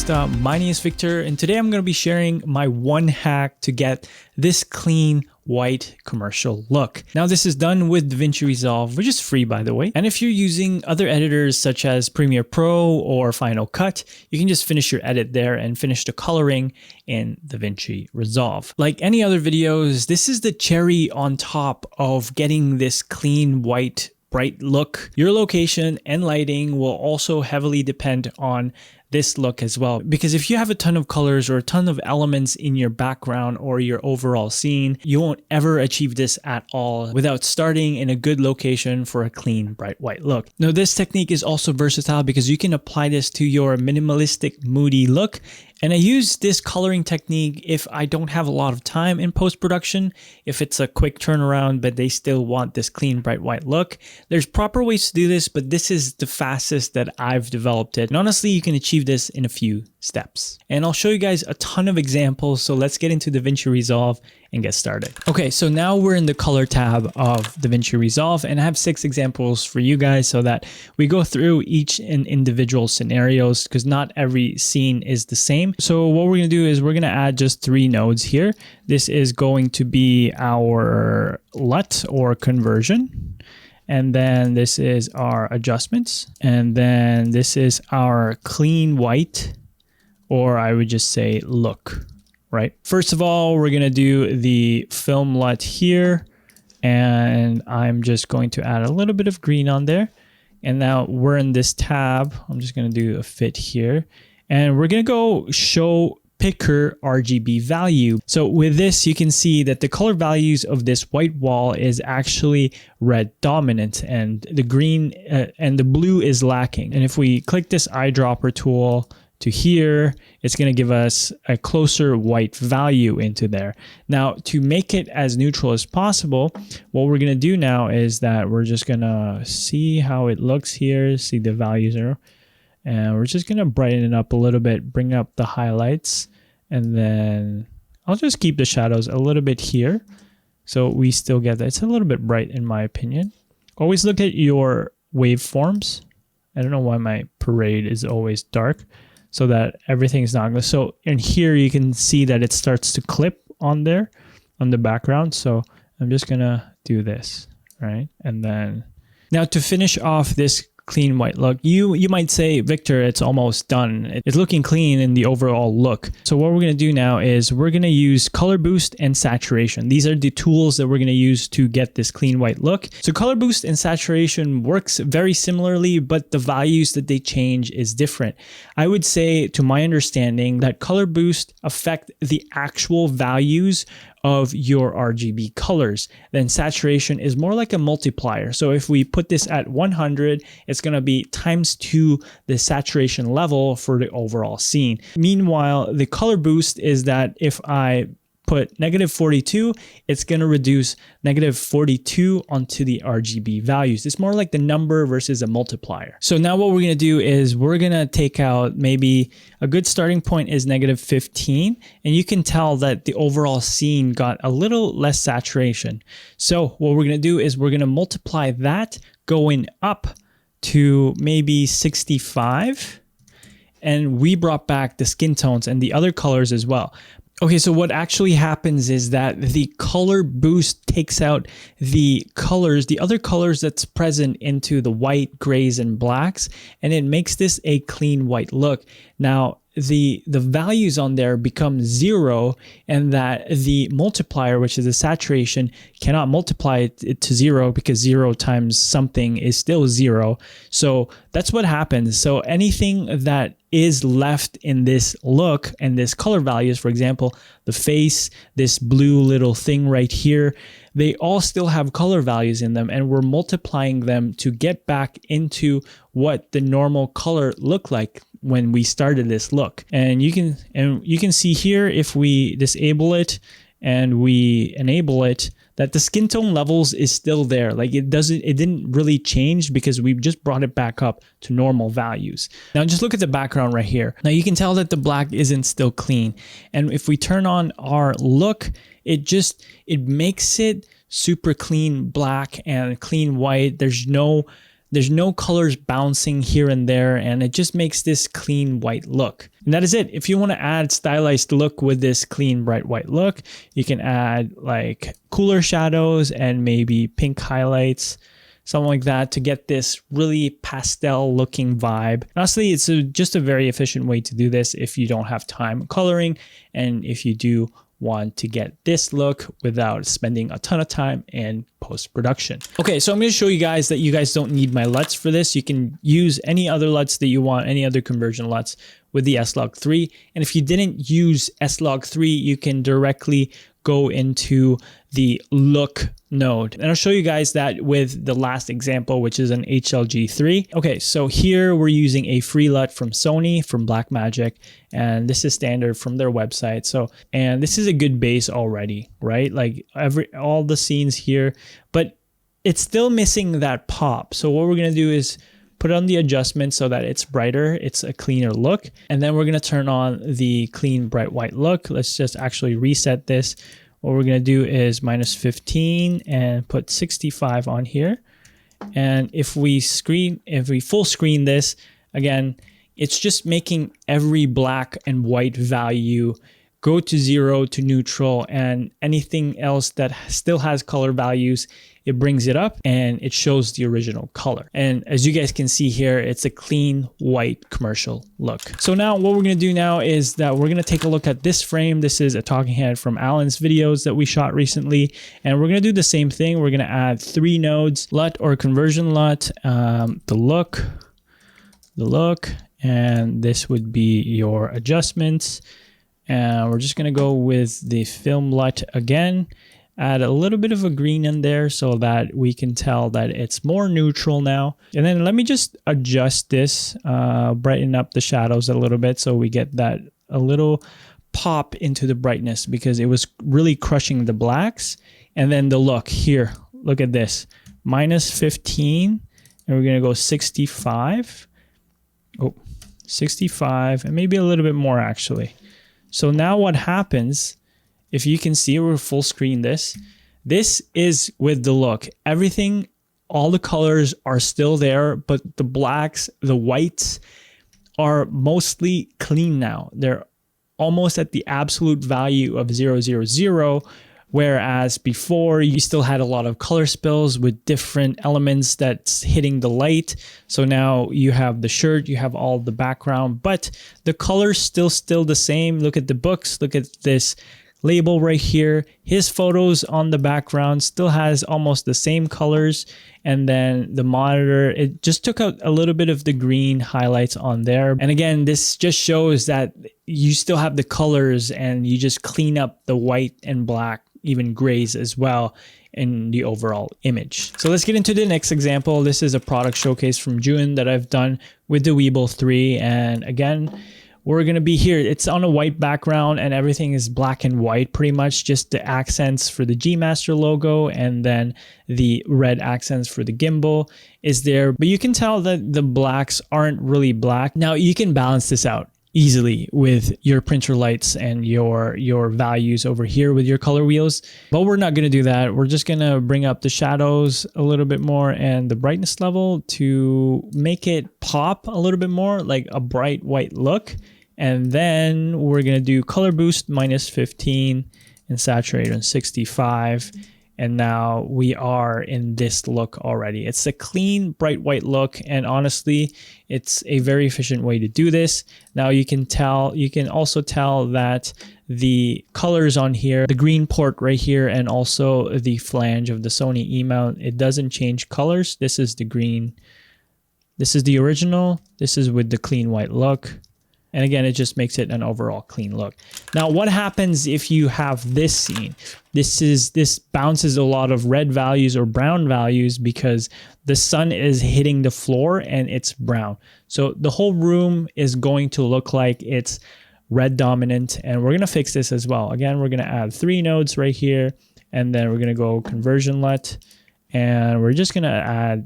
Kamusta? My name is Victor, and today I'm going to be sharing my one hack to get this clean white commercial look. Now this is done with DaVinci Resolve, which is free by the way. And if you're using other editors such as Premiere Pro or Final Cut, you can just finish your edit there and finish the coloring in DaVinci Resolve. Like any other videos, this is the cherry on top of getting this clean white bright look. Your location and lighting will also heavily depend on this look as well, because if you have a ton of colors or a ton of elements in your background or your overall scene, you won't ever achieve this at all without starting in a good location for a clean bright white look. Now this technique is also versatile because you can apply this to your minimalistic Moody look. And I use this coloring technique if I don't have a lot of time in post-production, if it's a quick turnaround, but they still want this clean, bright white look. There's proper ways to do this, but this is the fastest that I've developed it. And honestly, you can achieve this in a few steps. And I'll show you guys a ton of examples. So let's get into DaVinci Resolve and get started. Okay, so now we're in the color tab of DaVinci Resolve, and I have 6 examples for you guys so that we go through each individual scenarios because not every scene is the same. So what we're gonna do is we're gonna add just 3 nodes here. This is going to be our LUT or conversion. And then this is our adjustments. And then this is our clean white, or I would just say look. Right. First of all, we're going to do the film LUT here, and I'm just going to add a little bit of green on there. And now we're in this tab. I'm just going to do a fit here, and we're going to go show picker RGB value. So with this, you can see that the color values of this white wall is actually red dominant, and the green and the blue is lacking. And if we click this eyedropper tool to here, it's going to give us a closer white value into there. Now, to make it as neutral as possible, what we're going to do now is that we're just going to see how it looks here, see the values are, and we're just going to brighten it up a little bit, bring up the highlights, and then I'll just keep the shadows a little bit here so we still get that. It's a little bit bright in my opinion. Always look at your waveforms. I don't know why my parade is always dark, so that everything's not good. So in here, you can see that it starts to clip on there, on the background. So I'm just gonna do this, right? And then, now to finish off this clean white look, you might say, Victor, it's almost done. It's looking clean in the overall look. So what we're gonna do now is we're gonna use color boost and saturation. These are the tools that we're gonna use to get this clean white look. So color boost and saturation works very similarly, but the values that they change is different. I would say, to my understanding, that color boost affect the actual values of your RGB colors. Then saturation is more like a multiplier. So if we put this at 100, it's going to be ×2 the saturation level for the overall scene. Meanwhile, the color boost is that if I put -42, it's going to reduce -42 onto the RGB values. It's more like the number versus a multiplier. So now what we're going to do is we're going to take out, maybe a good starting point is -15, and you can tell that the overall scene got a little less saturation. So what we're going to do is we're going to multiply that going up to maybe 65, and we brought back the skin tones and the other colors as well. Okay, so what actually happens is that the color boost takes out the colors, the other colors that's present into the white, grays, and blacks, and it makes this a clean white look. Now, the values on there become 0, and that the multiplier, which is the saturation, cannot multiply it to 0 because 0 times something is still 0. So that's what happens. So anything that is left in this look and this color values, for example, the face, this blue little thing right here, they all still have color values in them, and we're multiplying them to get back into what the normal color looked like when we started this look. And you can see here, if we disable it and we enable it, that the skin tone levels is still there. Like it didn't really change because we just brought it back up to normal values. Now just look at the background right here. Now you can tell that the black isn't still clean. And if we turn on our look, it makes it super clean black and clean white. There's no There's no colors bouncing here and there, and it just makes this clean white look. And that is it. If you want to add stylized look with this clean bright white look, you can add like cooler shadows and maybe pink highlights, something like that, to get this really pastel looking vibe. Honestly, it's just a very efficient way to do this if you don't have time coloring, and if you do want to get this look without spending a ton of time in post-production. Okay, so I'm going to show you guys that you guys don't need my LUTs for this. You can use any other LUTs that you want, any other conversion LUTs with the S-Log3. And if you didn't use S-Log3, you can directly go into the look node. And I'll show you guys that with the last example, which is an HLG3. Okay, so here we're using a free LUT from Sony, from Blackmagic, and this is standard from their website. So, and this is a good base already, right? Like all the scenes here, but it's still missing that pop. So what we're gonna do is put on the adjustment so that it's brighter, it's a cleaner look. And then we're gonna turn on the clean bright white look. Let's just actually reset this. What we're gonna do is -15 and put 65 on here. And if we full screen this, again, it's just making every black and white value go to 0 to neutral, and anything else that still has color values, it brings it up and it shows the original color. And as you guys can see here, it's a clean white commercial look. So now what we're gonna do now is that we're gonna take a look at this frame. This is a talking head from Alan's videos that we shot recently. And we're gonna do the same thing. We're gonna add 3 nodes, LUT or conversion LUT, the look, and this would be your adjustments. And we're just gonna go with the film LUT again, add a little bit of a green in there so that we can tell that it's more neutral now. And then let me just adjust this, brighten up the shadows a little bit so we get that a little pop into the brightness, because it was really crushing the blacks. And then the look here, look at this, -15, and we're gonna go 65. Oh, 65, and maybe a little bit more actually. So now what happens, if you can see, we'll full screen this. This is with the look. Everything, all the colors are still there, but the blacks, the whites are mostly clean now. They're almost at the absolute value of 000, whereas before you still had a lot of color spills with different elements that's hitting the light. So now you have the shirt, you have all the background, but the color's still the same. Look at the books, look at this label right here. His photos on the background still has almost the same colors. And then the monitor, it just took out a little bit of the green highlights on there. And again, this just shows that you still have the colors and you just clean up the white and black, even grays as well, in the overall image. So let's get into the next example. This is a product showcase from June that I've done with the Weeble 3. And again, we're gonna be here. It's on a white background and everything is black and white, pretty much just the accents for the G Master logo and then the red accents for the gimbal is there. But you can tell that the blacks aren't really black. Now you can balance this out easily with your printer lights and your values over here with your color wheels, but we're not going to do that. We're just going to bring up the shadows a little bit more and the brightness level to make it pop a little bit more, like a bright white look. And then we're going to do color boost -15 and saturate on 65. And now we are in this look already. It's a clean, bright white look. And honestly, it's a very efficient way to do this. Now you can also tell that the colors on here, the green port right here, and also the flange of the Sony E mount, it doesn't change colors. This is the green. This is the original. This is with the clean white look. And again, it just makes it an overall clean look. Now, what happens if you have this scene? This bounces a lot of red values or brown values because the sun is hitting the floor and it's brown. So the whole room is going to look like it's red dominant, and we're gonna fix this as well. Again, we're gonna add 3 nodes right here, and then we're gonna go conversion LUT, and we're just gonna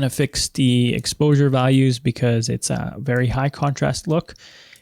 fix the exposure values because it's a very high contrast look.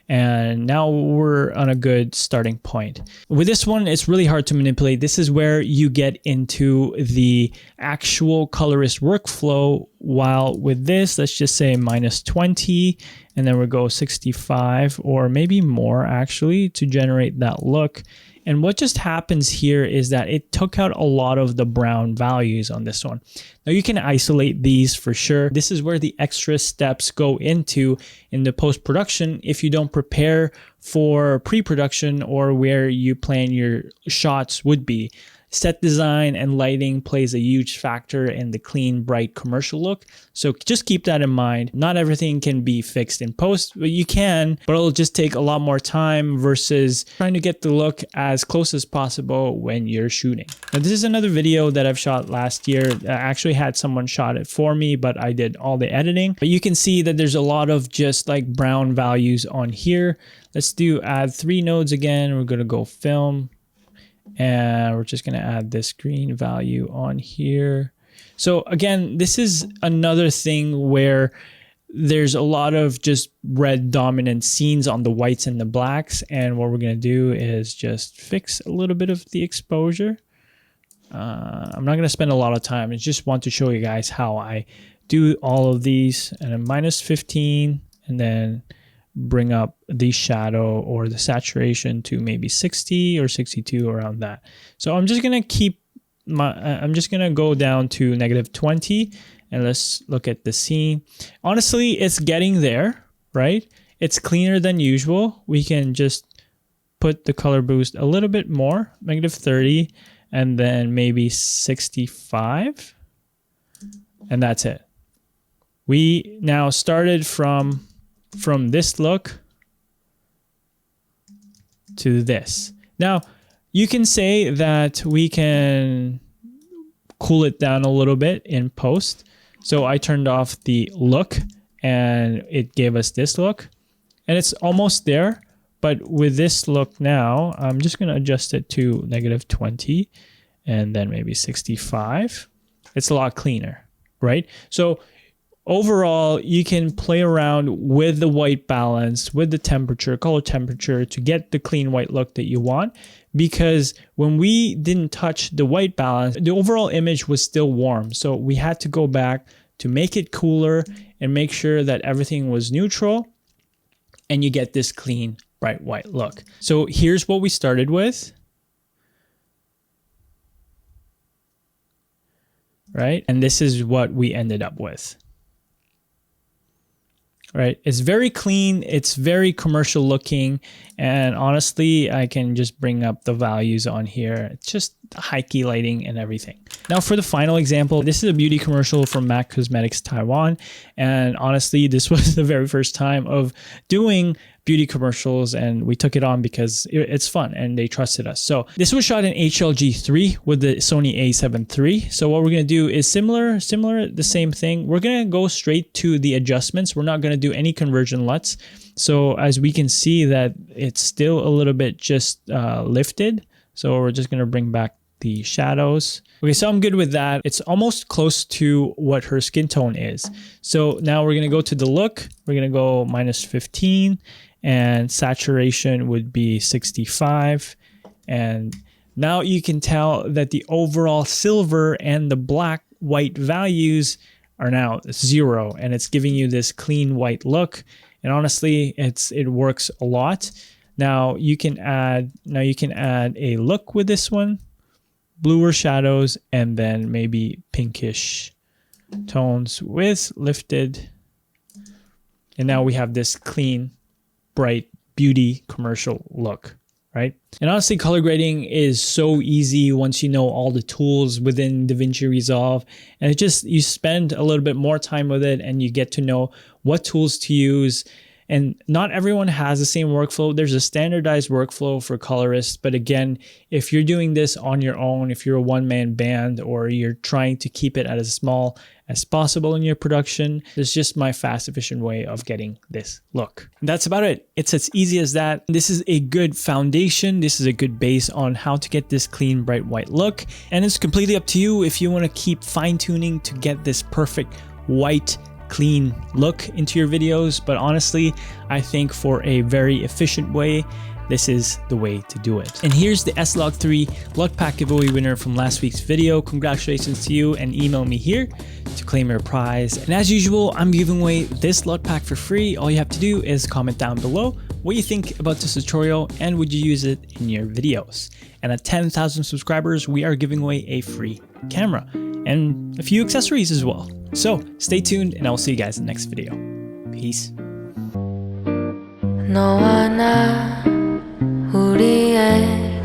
And now we're on a good starting point. With this one, it's really hard to manipulate. This is where you get into the actual colorist workflow. While with this, let's just say -20, and then we'll go 65 or maybe more actually to generate that look. And what just happens here is that it took out a lot of the brown values on this one. Now you can isolate these for sure. This is where the extra steps go into in the post-production if you don't prepare for pre-production or where you plan your shots would be. Set design and lighting plays a huge factor in the clean, bright commercial look. So just keep that in mind. Not everything can be fixed in post, but you can, but it'll just take a lot more time versus trying to get the look as close as possible when you're shooting. Now, this is another video that I've shot last year. I actually had someone shot it for me, but I did all the editing. But you can see that there's a lot of just like brown values on here. Let's do add 3 nodes again. We're gonna go film. And we're just going to add this green value on here. So again, this is another thing where there's a lot of just red dominant scenes on the whites and the blacks. And what we're going to do is just fix a little bit of the exposure. I'm not going to spend a lot of time. I just want to show you guys how I do all of these. And then -15, and then bring up the shadow or the saturation to maybe 60 or 62, around that. So I'm just gonna keep I'm just gonna go down to -20, and let's look at the scene. Honestly, it's getting there, right? It's cleaner than usual. We can just put the color boost a little bit more, -30, and then maybe 65, and that's it. We now started from this look to this. Now, you can say that we can cool it down a little bit in post. So I turned off the look and it gave us this look, and it's almost there. But with this look now, I'm just going to adjust it to -20 and then maybe 65. It's a lot cleaner, right? So overall, you can play around with the white balance, with the temperature, color temperature, to get the clean white look that you want. Because when we didn't touch the white balance, the overall image was still warm. So we had to go back to make it cooler and make sure that everything was neutral, and you get this clean, bright white look. So here's what we started with. Right? And this is what we ended up with. Right, it's very clean, it's very commercial looking, and honestly, I can just bring up the values on here. It's just high key lighting and everything. Now for the final example, this is a beauty commercial from MAC Cosmetics Taiwan, and honestly, this was the very first time of doing beauty commercials, and we took it on because it's fun and they trusted us. So this was shot in HLG3 with the Sony A7IV III. So what we're going to do is similar, the same thing. We're going to go straight to the adjustments. We're not going to do any conversion LUTs. So as we can see that it's still a little bit just lifted. So we're just going to bring back the shadows. Okay, so I'm good with that. It's almost close to what her skin tone is. So now we're going to go to the look. We're going to go -15. And saturation would be 65. And now you can tell that the overall silver and the black white values are now 0, and it's giving you this clean white look. And honestly, it works a lot. Now you can add a look with this one, bluer shadows, and then maybe pinkish tones with lifted. And now we have this clean, bright beauty commercial look, right? And honestly, color grading is so easy once you know all the tools within DaVinci Resolve, and it just, you spend a little bit more time with it and you get to know what tools to use. And not everyone has the same workflow. There's a standardized workflow for colorists, but again, if you're doing this on your own, if you're a one-man band, or you're trying to keep it as small as possible in your production, it's just my fast, efficient way of getting this look. And that's about it. It's as easy as that. This is a good foundation. This is a good base on how to get this clean, bright white look. And it's completely up to you if you want to keep fine-tuning to get this perfect white, clean look into your videos, but honestly, I think for a very efficient way, this is the way to do it. And here's the S-Log3 LUT Pack giveaway winner from last week's video. Congratulations to you, and email me here to claim your prize. And as usual, I'm giving away this LUT Pack for free. All you have to do is comment down below what you think about this tutorial and would you use it in your videos. And at 10,000 subscribers, we are giving away a free camera and a few accessories as well. So stay tuned and I'll see you guys in the next video. Peace. 너와 나 우리의